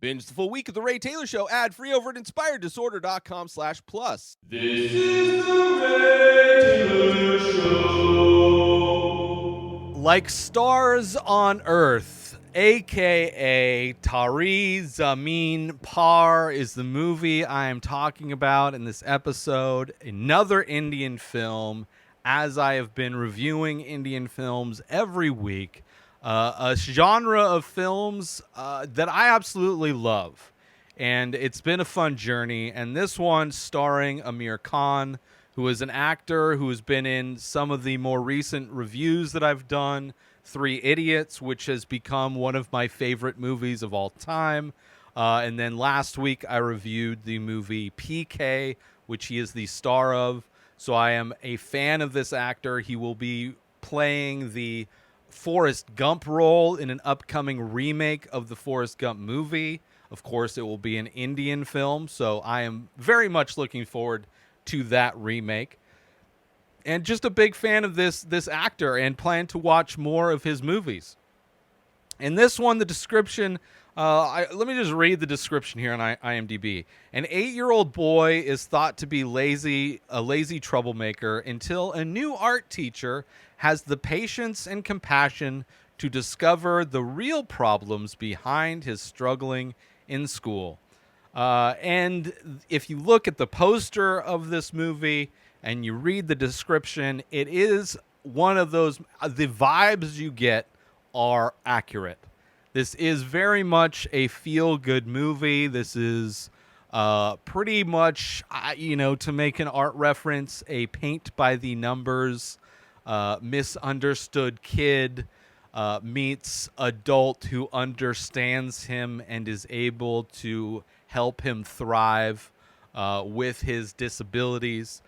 Binge the full week of The Ray Taylor Show ad-free over at inspireddisorder.com/plus. This is The Ray Taylor Show. Like Stars on Earth, a.k.a. Taare Zameen Par, is the movie I am talking about in this episode. Another Indian film, as I have been reviewing Indian films every week. A genre of films that I absolutely love. And it's been a fun journey. And this one starring Aamir Khan, who is an actor who has been in some of the more recent reviews that I've done. 3 Idiots, which has become one of my favorite movies of all time. And then last week I reviewed the movie PK, which he is the star of. So I am a fan of this actor. He will be playing the Forrest Gump role in an upcoming remake of the Forrest Gump movie. Of course, it will be an Indian film, so I am very much looking forward to that remake. And just a big fan of this actor and plan to watch more of his movies. In this one, the description, let me just read the description here on IMDb. An 8-year-old boy is thought to be a lazy troublemaker until a new art teacher has the patience and compassion to discover the real problems behind his struggling in school. And if you look at the poster of this movie and you read the description, it is one of those, the vibes you get are accurate. This is very much a feel-good movie. This is pretty much, to make an art reference, a paint-by-the-numbers, misunderstood kid meets adult who understands him and is able to help him thrive with his disabilities.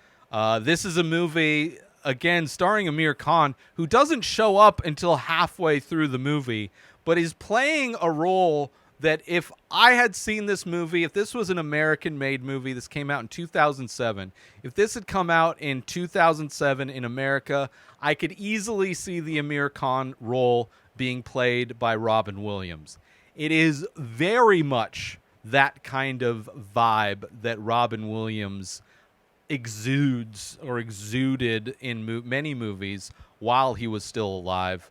This is a movie, again, starring Aamir Khan, who doesn't show up until halfway through the movie, but is playing a role that if I had seen this movie, if this was an American-made movie, this came out in 2007, if this had come out in 2007 in America, I could easily see the Aamir Khan role being played by Robin Williams. It is very much that kind of vibe that Robin Williams exudes or exuded in many movies while he was still alive.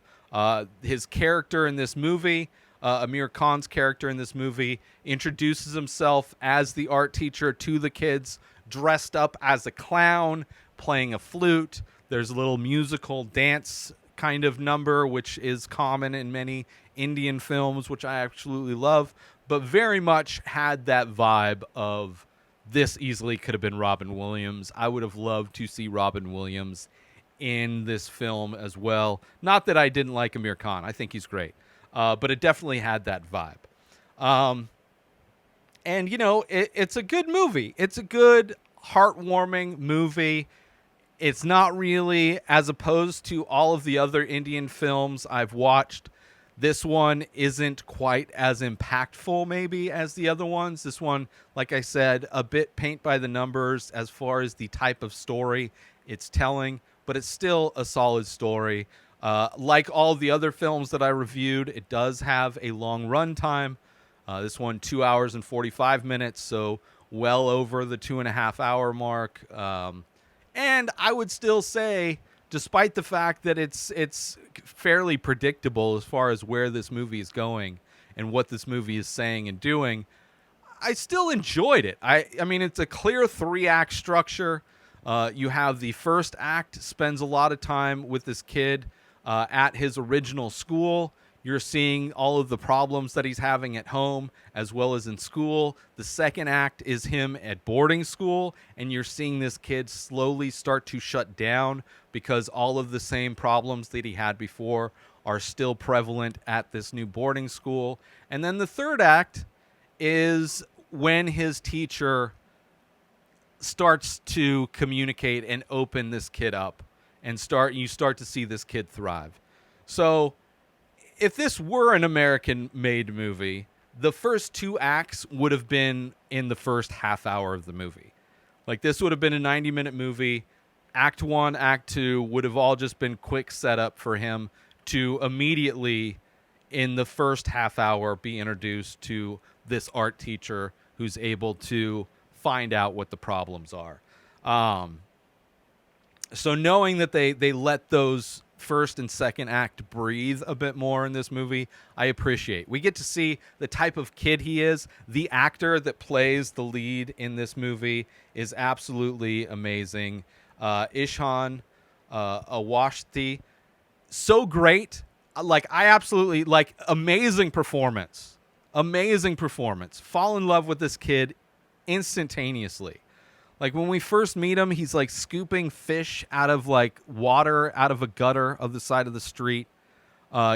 His character in this movie, Aamir Khan's character in this movie, introduces himself as the art teacher to the kids, dressed up as a clown, playing a flute. There's a little musical dance kind of number, which is common in many Indian films, which I absolutely love, but very much had that vibe of this easily could have been Robin Williams. I would have loved to see Robin Williams in this film as well. Not that I didn't like Aamir Khan. I think he's great. But it definitely had that vibe. And, it's a good movie. It's a good, heartwarming movie. It's not really, as opposed to all of the other Indian films I've watched, this one isn't quite as impactful maybe as the other ones. This one, like I said, a bit paint by the numbers as far as the type of story it's telling, but it's still a solid story. Like all the other films that I reviewed, it does have a long run time. This one, 2 hours and 45 minutes, so well over the 2.5 hour mark. And I would still say, despite the fact that it's fairly predictable as far as where this movie is going and what this movie is saying and doing, I still enjoyed it. I mean, it's a clear 3-act structure. You have the first act spends a lot of time with this kid at his original school. You're seeing all of the problems that he's having at home as well as in school. The second act is him at boarding school, and you're seeing this kid slowly start to shut down because all of the same problems that he had before are still prevalent at this new boarding school. And then the third act is when his teacher starts to communicate and open this kid up, and you start to see this kid thrive. So if this were an American-made movie, the first 2 acts would have been in the first half hour of the movie. Like, this would have been a 90-minute movie. Act 1, Act 2 would have all just been quick setup for him to immediately in the first half hour, be introduced to this art teacher who's able to find out what the problems are. So knowing that they let those first and second act breathe a bit more in this movie, I appreciate. We get to see the type of kid he is. The actor that plays the lead in this movie is absolutely amazing. Ishan Awashti, so great. Like, I absolutely, like, amazing performance. Fall in love with this kid instantaneously. Like, when we first meet him, he's like scooping fish out of like water out of a gutter of the side of the street.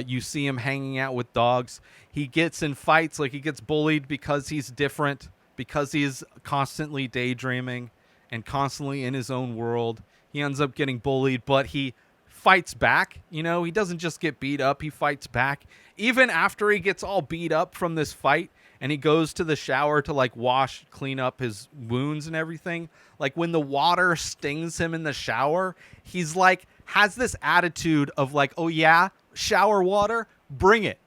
You see him hanging out with dogs. He gets in fights, like he gets bullied because he's different, because he's constantly daydreaming and constantly in his own world. He ends up getting bullied, but he fights back. You know, he doesn't just get beat up, he fights back. Even after he gets all beat up from this fight, and he goes to the shower to like clean up his wounds and everything. Like, when the water stings him in the shower, he's like, has this attitude of like, oh yeah, shower water, bring it.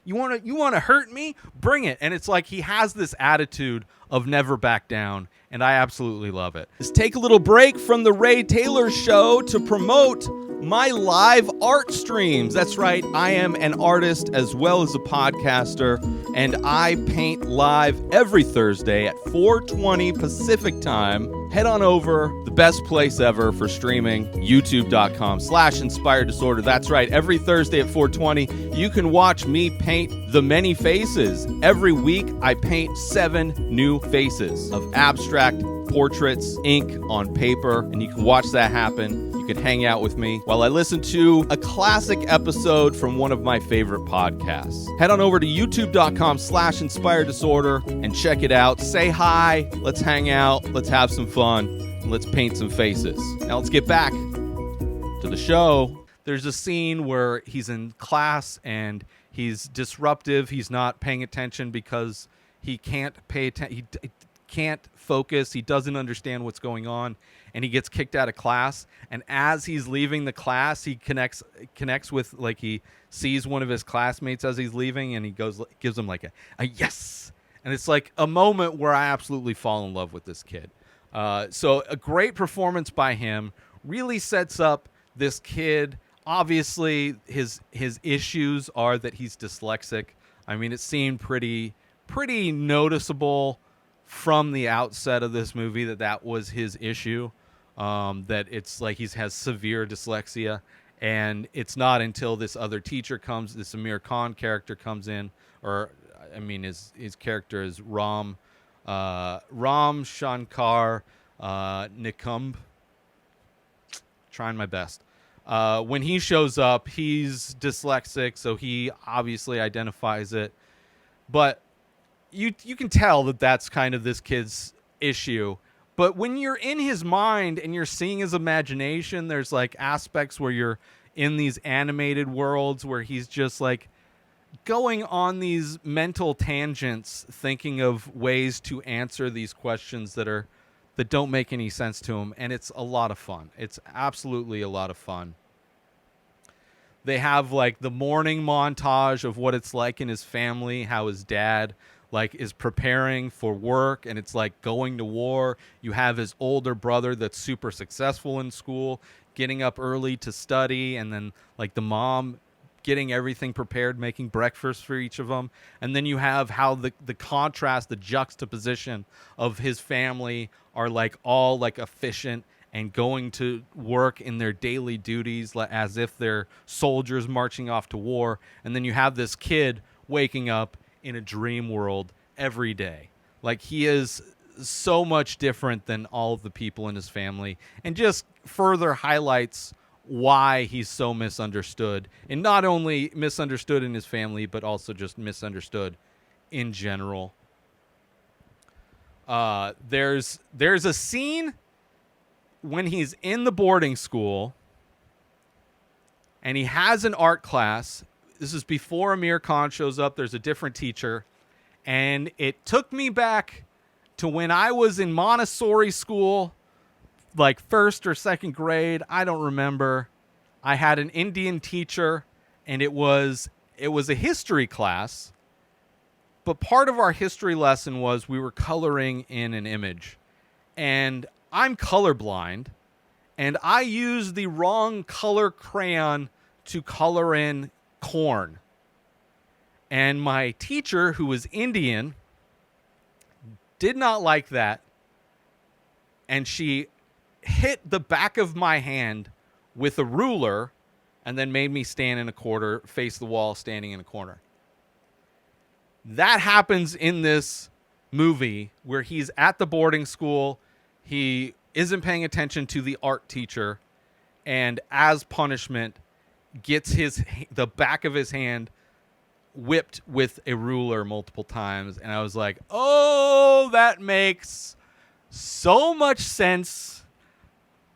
You want to hurt me? Bring it. And it's like, he has this attitude of never back down. And I absolutely love it. Let's take a little break from the Ray Taylor Show to promote my live art streams. That's right, I am an artist as well as a podcaster, and I paint live every Thursday at 4:20 Pacific time. Head on over, the best place ever for streaming, youtube.com/inspired disorder. That's right, every Thursday at 4:20, you can watch me paint the many faces. Every week, I paint 7 new faces of abstract portraits, ink on paper, and you can watch that happen. You can hang out with me while I listen to a classic episode from one of my favorite podcasts. Head on over to youtube.com/inspired disorder and check it out. Say hi, let's hang out, let's have some fun, and let's paint some faces. Now let's get back to the show. There's a scene where he's in class and he's disruptive. He's not paying attention because he can't pay attention. He can't focus. He doesn't understand what's going on, and he gets kicked out of class. And as he's leaving the class, he connects with, like, he sees one of his classmates as he's leaving, and he gives him like a yes. And it's like a moment where I absolutely fall in love with this kid. So a great performance by him. Really sets up this kid. Obviously, his issues are that he's dyslexic. I mean, it seemed pretty noticeable from the outset of this movie that was his issue. That it's like he has severe dyslexia, and it's not until this other teacher comes, this Aamir Khan character comes in, or I mean his character is Ram Shankar Nikumb. Trying my best. When he shows up, he's dyslexic, so he obviously identifies it. But you can tell that that's kind of this kid's issue. But when you're in his mind and you're seeing his imagination, there's like aspects where you're in these animated worlds where he's just like going on these mental tangents, thinking of ways to answer these questions that don't make any sense to him. And it's a lot of fun. It's absolutely a lot of fun. They have like the morning montage of what it's like in his family, how his dad like is preparing for work, and it's like going to war. You have his older brother that's super successful in school, getting up early to study, and then like the mom getting everything prepared, making breakfast for each of them. And then you have how the contrast, the juxtaposition of his family are like all like efficient and going to work in their daily duties as if they're soldiers marching off to war. And then you have this kid waking up in a dream world every day. Like, he is so much different than all of the people in his family, and just further highlights why he's so misunderstood, and not only misunderstood in his family, but also just misunderstood in general. There's a scene when he's in the boarding school and he has an art class. This is before Aamir Khan shows up. There's a different teacher. And it took me back to when I was in Montessori school, like first or second grade. I don't remember. I had an Indian teacher, and it was it was a history class, but part of our history lesson was we were coloring in an image. And I'm colorblind, and I used the wrong color crayon to color in corn. And my teacher, who was Indian, did not like that. And she hit the back of my hand with a ruler and then made me stand in a corner, face the wall, standing in a corner. That happens in this movie where he's at the boarding school. He isn't paying attention to the art teacher, and as punishment gets the back of his hand whipped with a ruler multiple times. And I was like, oh, that makes so much sense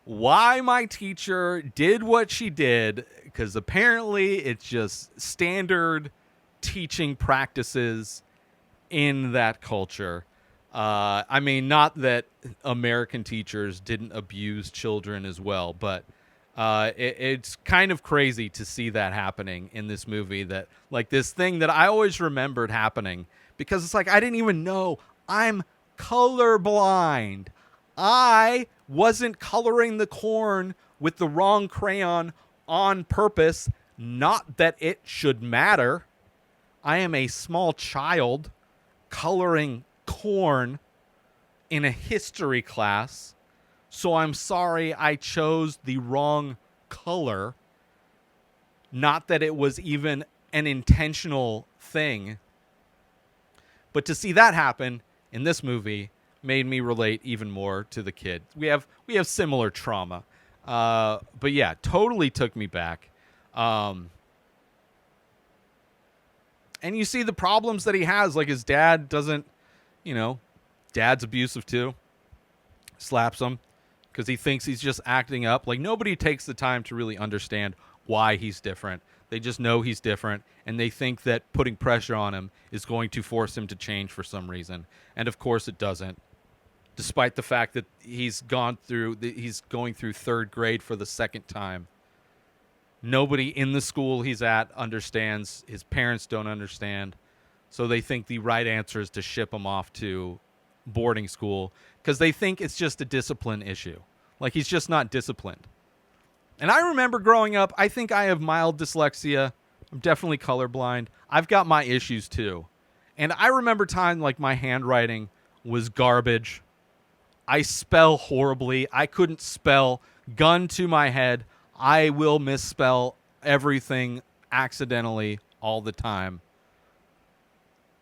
why my teacher did what she did, because apparently it's just standard teaching practices in that culture. I mean, not that American teachers didn't abuse children as well, but it's kind of crazy to see that happening in this movie. That, like, this thing that I always remembered happening, because it's like, I didn't even know I'm colorblind. I wasn't coloring the corn with the wrong crayon on purpose. Not that it should matter. I am a small child coloring corn in a history class. So I'm sorry I chose the wrong color. Not that it was even an intentional thing. But to see that happen in this movie made me relate even more to the kid. We have similar trauma. But yeah, totally took me back. And you see the problems that he has. Like, his dad doesn't, dad's abusive too. Slaps him because he thinks he's just acting up. Like, nobody takes the time to really understand why he's different. They just know he's different, and they think that putting pressure on him is going to force him to change for some reason. And of course it doesn't. Despite the fact that he's going through third grade for the second time. Nobody in the school he's at understands. His parents don't understand. So they think the right answer is to ship him off to boarding school because they think it's just a discipline issue. Like, he's just not disciplined. And I remember growing up, I think I have mild dyslexia. I'm definitely colorblind. I've got my issues too. And I remember time like my handwriting was garbage. I spell horribly. I couldn't spell. Gun to my head. I will misspell everything accidentally all the time.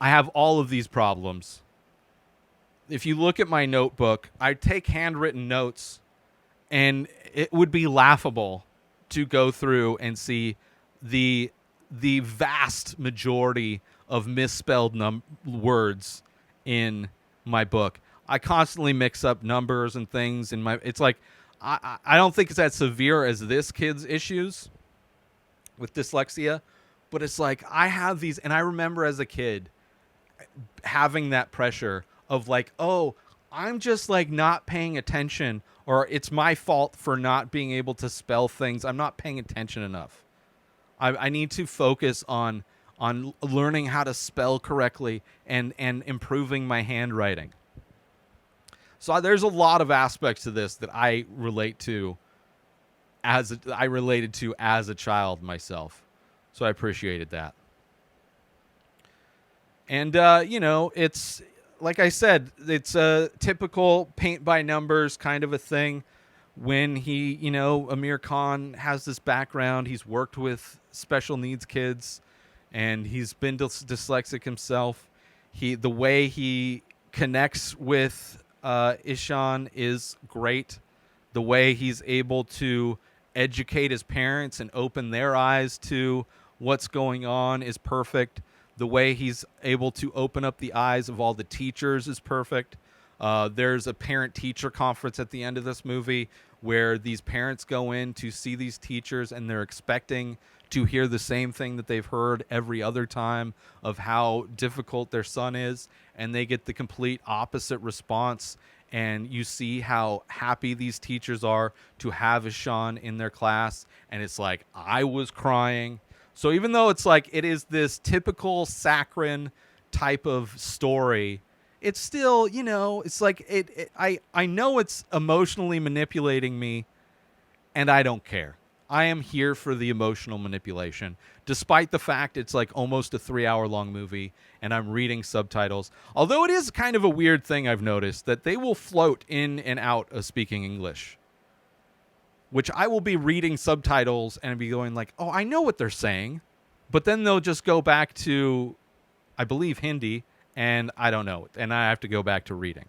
I have all of these problems. If you look at my notebook, I take handwritten notes, and it would be laughable to go through and see the vast majority of misspelled words in my book. I constantly mix up numbers and things in my. It's like I don't think it's that severe as this kid's issues with dyslexia, but it's like I have these, and I remember as a kid having that pressure of like, oh, I'm just like not paying attention, or it's my fault for not being able to spell things. I'm not paying attention enough. I need to focus on learning how to spell correctly and improving my handwriting. So there's a lot of aspects to this that I relate to as a child myself. So I appreciated that. And it's like I said, it's a typical paint by numbers kind of a thing. When he, Aamir Khan has this background, he's worked with special needs kids, and he's been dyslexic himself. The way he connects with Ishan is great. The way he's able to educate his parents and open their eyes to what's going on is perfect. The way he's able to open up the eyes of all the teachers is perfect. There's a parent-teacher conference at the end of this movie where these parents go in to see these teachers, and they're expecting to hear the same thing that they've heard every other time of how difficult their son is, and they get the complete opposite response. And you see how happy these teachers are to have Ishan in their class, and it's like, I was crying. So even though it's like it is this typical saccharine type of story, it's still, it's like I know it's emotionally manipulating me, and I don't care. I am here for the emotional manipulation, despite the fact it's like almost a 3-hour long movie and I'm reading subtitles. Although it is kind of a weird thing I've noticed that they will float in and out of speaking English, which I will be reading subtitles and be going like, oh, I know what they're saying. But then they'll just go back to, I believe, Hindi, and I don't know. And I have to go back to reading.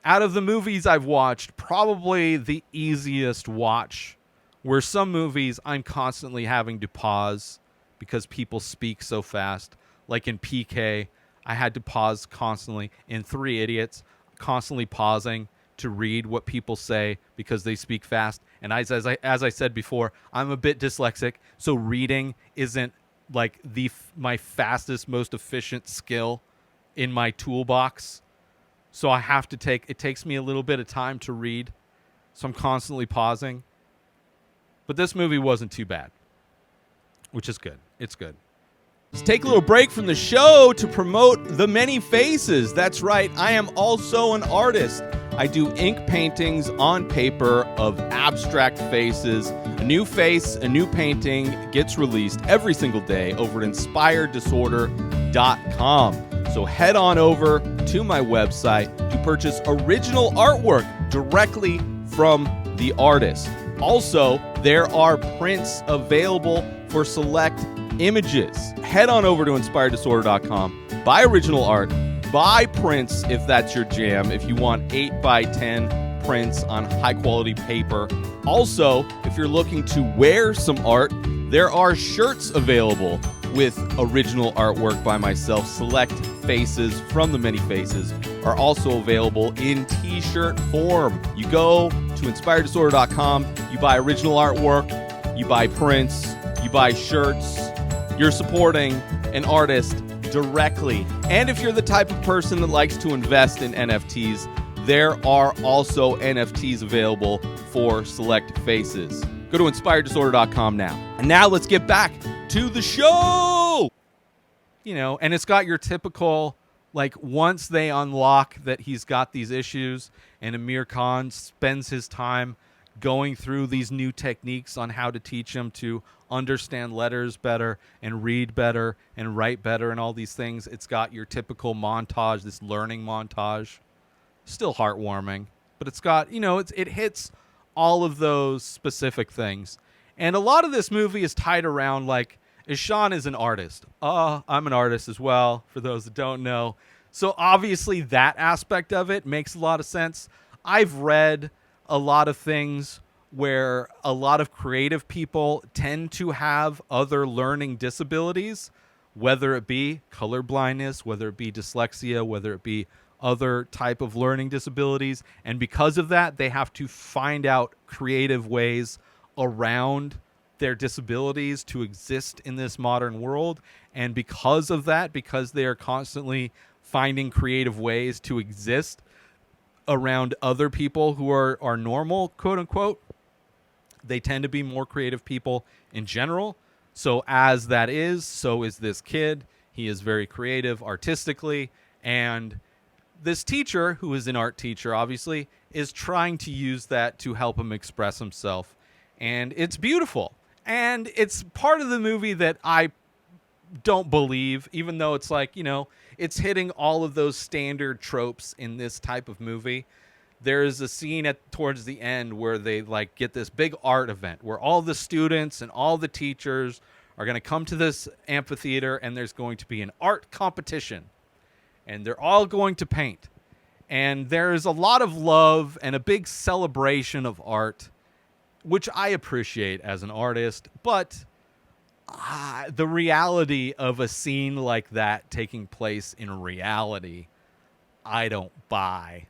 Out of the movies I've watched, probably the easiest watch were some movies I'm constantly having to pause because people speak so fast. Like in PK, I had to pause constantly. In 3 Idiots, constantly pausing to read what people say because they speak fast. And as I said before, I'm a bit dyslexic, so reading isn't like my fastest, most efficient skill in my toolbox. So I have to it takes me a little bit of time to read, so I'm constantly pausing. But this movie wasn't too bad, which is good. It's good. Let's take a little break from the show to promote The Many Faces. That's right, I am also an artist. I do ink paintings on paper of abstract faces. A new face, a new painting gets released every single day over at inspireddisorder.com. So head on over to my website to purchase original artwork directly from the artist. Also, there are prints available for select images. Head on over to inspireddisorder.com, buy original art, buy prints if that's your jam, if you want 8x10 prints on high quality paper. Also, if you're looking to wear some art, there are shirts available with original artwork by myself. Select faces from The Many Faces are also available in t-shirt form. You go to inspireddisorder.com, you buy original artwork, you buy prints, you buy shirts. You're supporting an artist directly. And if you're the type of person that likes to invest in NFTs, there are also NFTs available for select faces. Go to inspireddisorder.com now. And now let's get back to the show. And it's got your typical, like, once they unlock that he's got these issues and Aamir Khan spends his time going through these new techniques on how to teach him to understand letters better and read better and write better and all these things. It's got your typical montage, this learning montage. Still heartwarming, but it's got, it hits all of those specific things. And a lot of this movie is tied around, like, Ishan is an artist. I'm an artist as well, for those that don't know. So obviously that aspect of it makes a lot of sense. I've read a lot of things where a lot of creative people tend to have other learning disabilities, whether it be colorblindness, whether it be dyslexia, whether it be other type of learning disabilities. And because of that, they have to find out creative ways around their disabilities to exist in this modern world. And because of that, because they are constantly finding creative ways to exist around other people who are normal, quote unquote, they tend to be more creative people in general. So as that is, so is this kid. He is very creative artistically. And this teacher, who is an art teacher, obviously, is trying to use that to help him express himself. And it's beautiful. And it's part of the movie that I don't believe, even though it's like, it's hitting all of those standard tropes in this type of movie. There is a scene towards the end where they like get this big art event where all the students and all the teachers are going to come to this amphitheater, and there's going to be an art competition. And they're all going to paint. And there's a lot of love and a big celebration of art, which I appreciate as an artist. But the reality of a scene like that taking place in reality, I don't buy.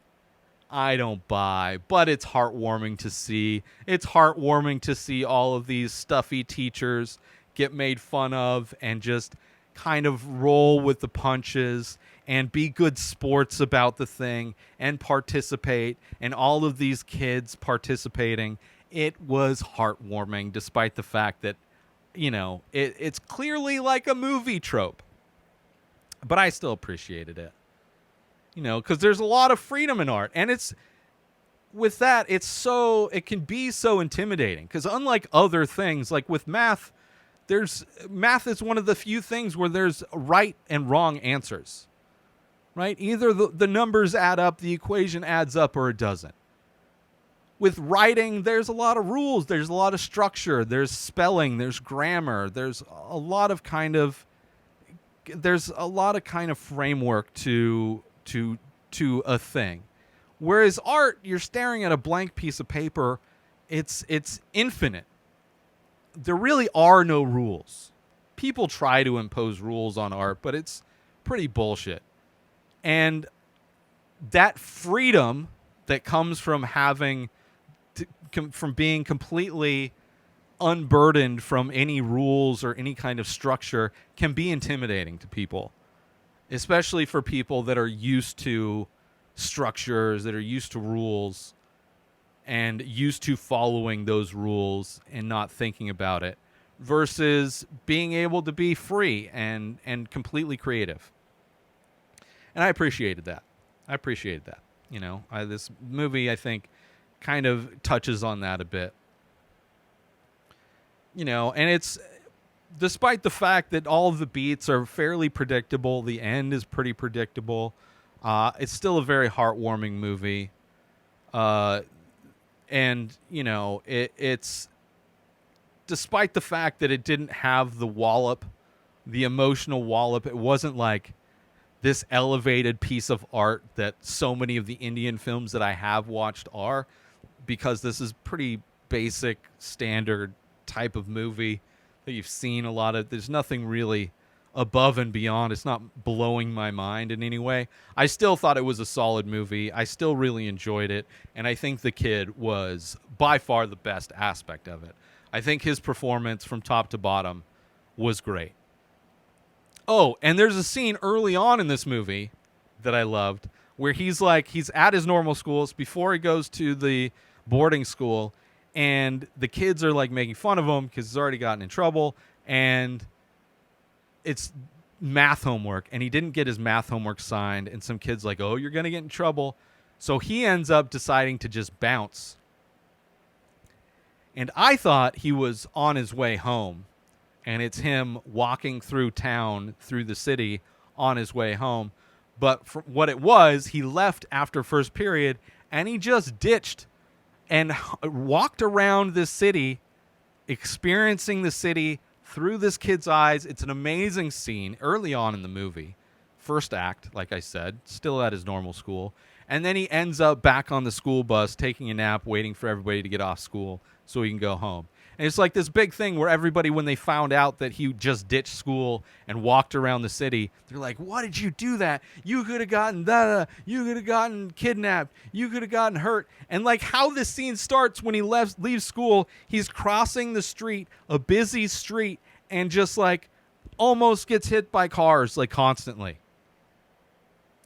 But it's heartwarming to see. It's heartwarming to see all of these stuffy teachers get made fun of and just kind of roll with the punches and be good sports about the thing and participate, and all of these kids participating. It was heartwarming, despite the fact that, it's clearly like a movie trope. But I still appreciated it. Because there's a lot of freedom in art. And with that, it can be so intimidating. Because unlike other things, like with math, math is one of the few things where there's right and wrong answers. Right? Either the numbers add up, the equation adds up, or it doesn't. With writing, there's a lot of rules. There's a lot of structure. There's spelling. There's grammar. There's a lot of kind of framework to a thing. Whereas art, you're staring at a blank piece of paper. It's infinite. There really are no rules. People try to impose rules on art, but it's pretty bullshit. And that freedom that comes from from being completely unburdened from any rules or any kind of structure can be intimidating to people, especially for people that are used to structures, that are used to rules, and used to following those rules and not thinking about it, versus being able to be free and completely creative. And I appreciated that. This movie, I think, kind of touches on that a bit. And it's, despite the fact that all of the beats are fairly predictable, the end is pretty predictable, it's still a very heartwarming movie. It's, despite the fact that it didn't have the emotional wallop, it wasn't like this elevated piece of art that so many of the Indian films that I have watched are, because this is pretty basic, standard type of movie that you've seen a lot of. There's nothing really above and beyond. It's not blowing my mind in any way. I still thought it was a solid movie. I still really enjoyed it, and I think the kid was by far the best aspect of it. I think his performance from top to bottom was great. Oh, and there's a scene early on in this movie that I loved where he's at his normal schools before he goes to the boarding school, and the kids are like making fun of him because he's already gotten in trouble, and it's math homework, and he didn't get his math homework signed, and some kid's like, oh, you're going to get in trouble. So he ends up deciding to just bounce. And I thought he was on his way home, and it's him walking through town, through the city, on his way home. But for what it was, he left after first period, and he just ditched and walked around this city, experiencing the city through this kid's eyes. It's an amazing scene early on in the movie. First act, like I said, still at his normal school. And then he ends up back on the school bus, taking a nap, waiting for everybody to get off school so he can go home. And it's like this big thing where everybody, when they found out that he just ditched school and walked around the city, they're like, why did you do that? You could have gotten you could have gotten kidnapped. You could have gotten hurt. And like how this scene starts when he leaves school, he's crossing the street, a busy street, and just like almost gets hit by cars like constantly.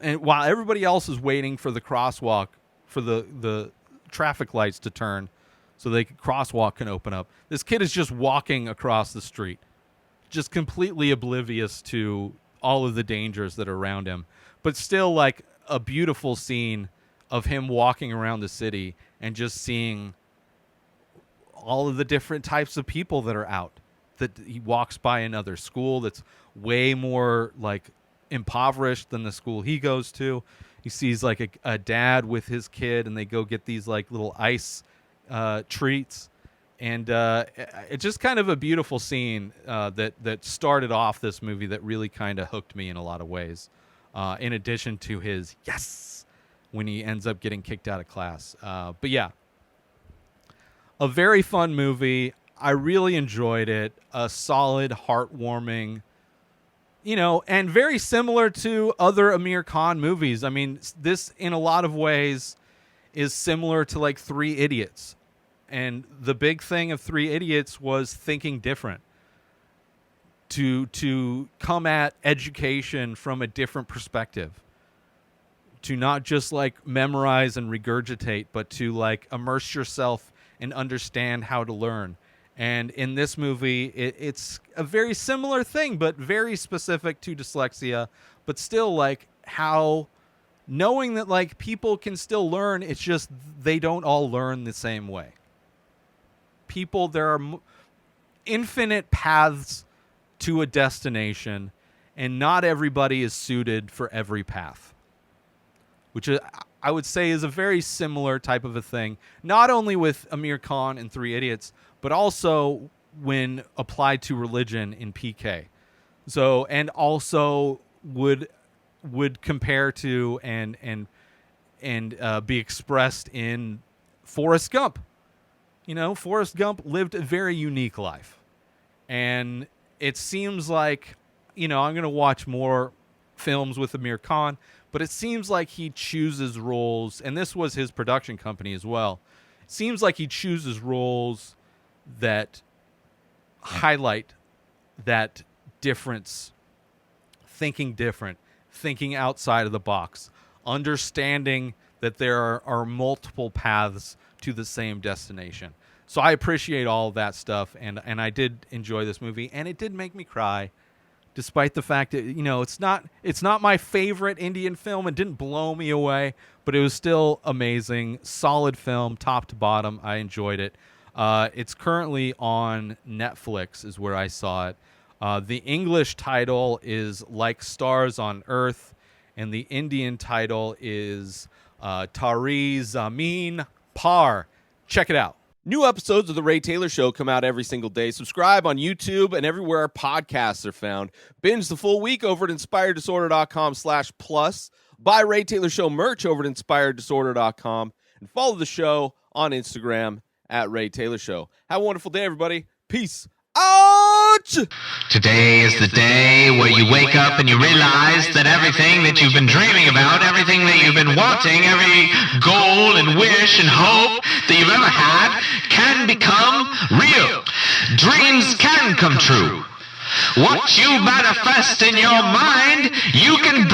And while everybody else is waiting for the crosswalk, for the traffic lights to turn, so the crosswalk can open up, this kid is just walking across the street, just completely oblivious to all of the dangers that are around him, but still like a beautiful scene of him walking around the city and just seeing all of the different types of people that are out. That he walks by another school that's way more like impoverished than the school he goes to. He sees like a dad with his kid, and they go get these like little ice treats, and it's just kind of a beautiful scene that started off this movie that really kind of hooked me in a lot of ways, in addition to his yes when he ends up getting kicked out of class. But yeah, a very fun movie. I really enjoyed it. A solid, heartwarming, and very similar to other Aamir Khan movies. I mean, this in a lot of ways is similar to like Three Idiots. And the big thing of Three Idiots was thinking different. To come at education from a different perspective. To not just like memorize and regurgitate, but to like immerse yourself and understand how to learn. And in this movie, it's a very similar thing, but very specific to dyslexia, but still like how knowing that like people can still learn, it's just they don't all learn the same way. There are infinite paths to a destination, and not everybody is suited for every path, which I would say is a very similar type of a thing, not only with Aamir Khan and Three Idiots, but also when applied to religion in PK. So, and also would compare to and be expressed in Forrest Gump. You know, Forrest Gump lived a very unique life. And it seems like, you know, I'm going to watch more films with Aamir Khan, but it seems like he chooses roles, and this was his production company as well. It seems like he chooses roles that highlight that difference, thinking different, thinking outside of the box, understanding that there are multiple paths to the same destination. So I appreciate all of that stuff, and I did enjoy this movie, and it did make me cry, despite the fact that, you know, it's not my favorite Indian film. It didn't blow me away, but it was still amazing, solid film, top to bottom. I enjoyed it. It's currently on Netflix, is where I saw it. The English title is Like Stars on Earth, and the Indian title is Taare Zameen Par. Check it out. New episodes of The Ray Taylor Show come out every single day. Subscribe on YouTube and everywhere our podcasts are found. Binge the full week over at inspireddisorder.com/plus. Buy Ray Taylor Show merch over at inspireddisorder.com. And follow the show on Instagram at Ray Taylor Show. Have a wonderful day, everybody. Peace out! Today is the day where you wake up and you realize that everything that you've been dreaming about, everything that you've been wanting, every goal and wish and hope that you've ever had can become real. Dreams can come true. What you manifest in your mind, you can